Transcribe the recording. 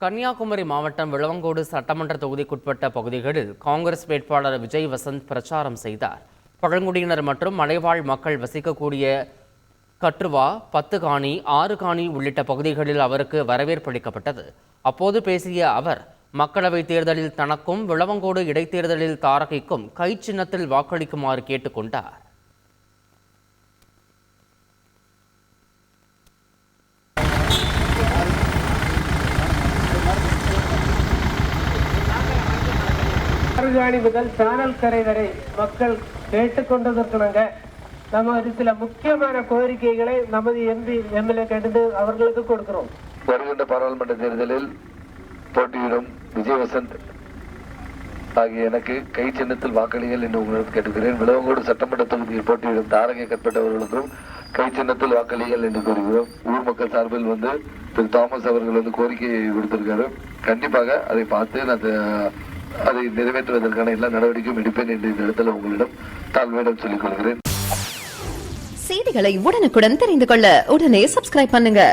கன்னியாகுமரி மாவட்டம் விளவங்கோடு சட்டமன்ற தொகுதிக்குட்பட்ட பகுதிகளில் காங்கிரஸ் வேட்பாளர் விஜய் வசந்த் பிரச்சாரம் செய்தார். பழங்குடியினர் மற்றும் மலைவாழ் மக்கள் வசிக்கக்கூடிய கற்றுவா, பத்துகாணி, ஆறுகாணி உள்ளிட்ட பகுதிகளில் அவருக்கு வரவேற்பளிக்கப்பட்டது. அப்போது பேசிய அவர், மக்களவைத் தேர்தலில் தனக்கும் விளவங்கோடு இடைத்தேர்தலில் தாரகைக்கும் கை சின்னத்தில் வாக்களிக்குமாறு கேட்டுக்கொண்டார். ஆறுகாணி முதல் சானல் கரை வரை மக்கள் கேட்டுக்கொண்டதற்கிணங்க நம்ம ஒரு சில முக்கியமான கோரிக்கைகளை நமது எம்எல்ஏ கேட்டு அவர்களுக்கு கொடுக்கிறோம். வருகின்ற பாராளுமன்ற தேர்தலில் போட்டியிடும் விஜய் வசந்த் ஆகிய எனக்கு கை சின்னத்தில் வாக்களிகள் என்று உங்களிடம் கேட்டுக்கிறேன். விளவங்கோடு சட்டமன்ற தொகுதியில் போட்டியிடும் தாரகை கற்பட்டவர்களுக்கும் கை சின்னத்தில் வாக்களிகள் என்று கூறுகிறோம். ஊர் மக்கள் சார்பில் திரு தாமஸ் அவர்கள் கோரிக்கையை விடுத்திருக்காரு. கண்டிப்பாக அதை பார்த்து அதை நிறைவேற்றுவதற்கான எல்லா நடவடிக்கையும் எடுப்பேன் என்று இந்த இடத்துல உங்களிடம் தாழ்மையிடம் சொல்லிக் கொள்கிறேன். செய்திகளை உடனுக்குடன் தெரிந்து கொள்ள உடனே சப்ஸ்கிரைப் பண்ணுங்க.